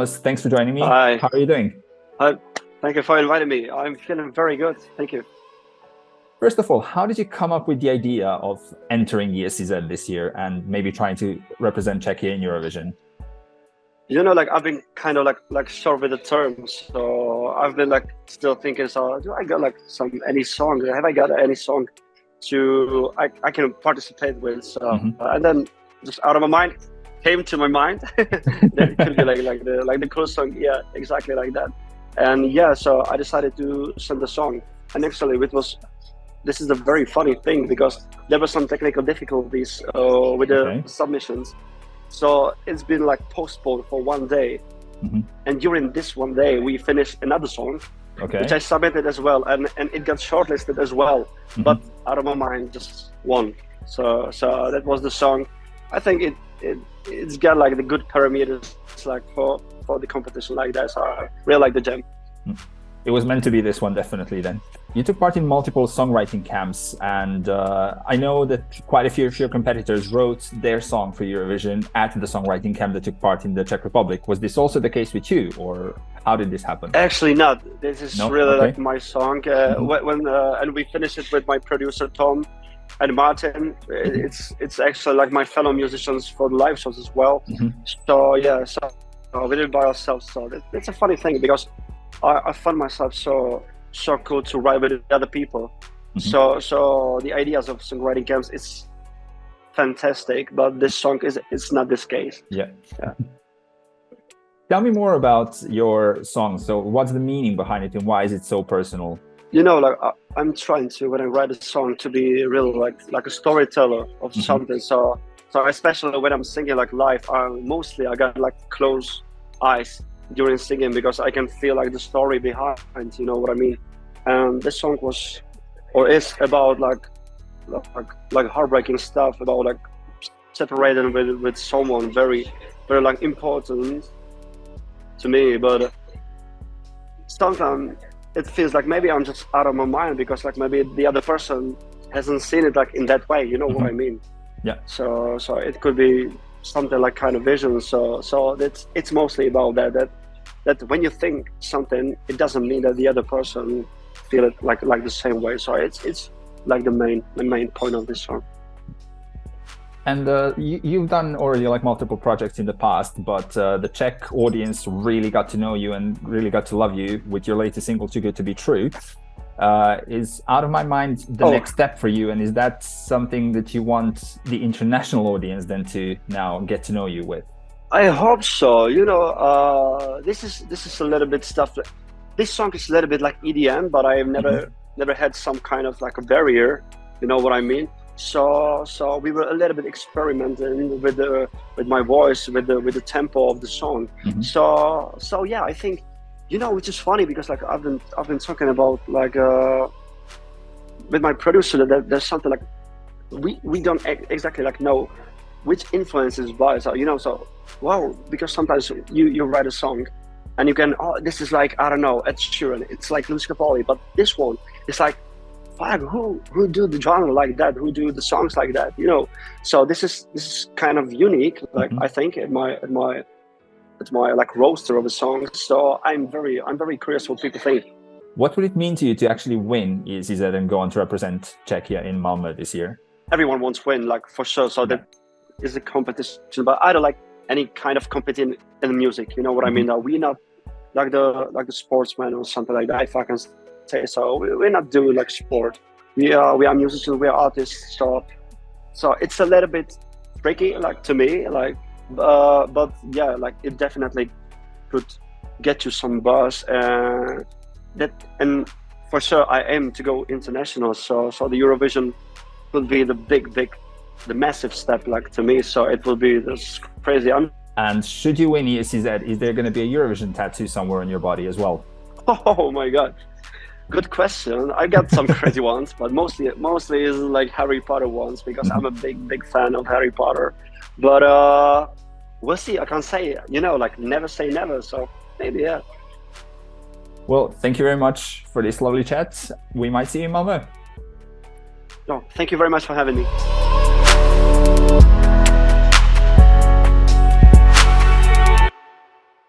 Tomas, thanks for joining me. Hi. How are you doing? Thank you for inviting me. I'm feeling very good. Thank you. First of all, how did you come up with the idea of entering ESCZ this year and maybe trying to represent Czechia in Eurovision? I've been kind of like short with the terms. So I've been still thinking, so do I got any song? Have I got any song I can participate with? So and then just out of my mind came to my mind that it could be like the cool song. Yeah, exactly like that. And yeah, so I decided to send the song. And actually this is a very funny thing because there were some technical difficulties with the submissions. So it's been postponed for one day. And during this one day, we finished another song, which I submitted as well. And it got shortlisted as well. But out of my mind, just one. So that was the song. I think it's got the good parameters for the competition like that. So I really like the jam. It was meant to be this one, definitely. Then you took part in multiple songwriting camps, and I know that quite a few of your competitors wrote their song for Eurovision at the songwriting camp that took part in the Czech Republic. Was this also the case with you, or how did this happen? Actually not. This is really my song. When and we finished it with my producer Tom and Martin. It's actually my fellow musicians for the live shows as well. So yeah, so we did it by ourselves. So it's a funny thing because I find myself so cool to write with other people. So the ideas of songwriting camps is fantastic, but this song it's not this case. Yeah. Tell me more about your song. So what's the meaning behind it and why is it so personal? I'm trying to, when I write a song, to be real like a storyteller of something. So especially when I'm singing live, I got closed eyes during singing because I can feel the story behind, you know what I mean? And this song was or is about heartbreaking stuff, about separating with someone very very important to me. But sometimes it feels maybe I'm just out of my mind because maybe the other person hasn't seen it in that way, you know what I mean? Yeah. So it could be something kind of vision. So it's mostly about that when you think something, it doesn't mean that the other person feel it like the same way. So it's the main point of this song. And you've done already multiple projects in the past, but the Czech audience really got to know you and really got to love you with your latest single, Too Good to Be True. Is Out of My Mind the next step for you? And is that something that you want the international audience then to now get to know you with? I hope so. This is a little bit stuff. This song is a little bit like EDM, but I have never had some kind of a barrier. You know what I mean? So we were a little bit experimenting with my voice, with the tempo of the song. So yeah, I think which is funny because I've been talking about with my producer that there's something we don't exactly know which influences by. So wow, because sometimes you write a song and you can this is I don't know, Ed Sheeran, it's Luis Capaldi, but this one is fuck, who do the genre like that, who do the songs like that, so this is kind of unique, I think at my roster of a song. So I'm very curious what people think. What would it mean to you to actually win ESCZ and go on to represent Czechia in Malmö this year? Everyone wants to win, for sure. So that is a competition, but I don't like any kind of competing in music. You know what I mean? We're not the sportsman or something like that, if I can say so. We're not doing sport. We are musicians. We are artists. So it's a little bit tricky, to me, but yeah, it definitely could get you some buzz, and for sure I aim to go international. So the Eurovision will be the massive step to me. So it will be this crazy. And should you win ESCZ, is there going to be a Eurovision tattoo somewhere on your body as well? Oh my god, good question. I got some crazy ones, but mostly is Harry Potter ones because I'm a big fan of Harry Potter. But we'll see. I can't say, never say never. So maybe, yeah. Well, thank you very much for this lovely chat. We might see you in Malmö. No, thank you very much for having me.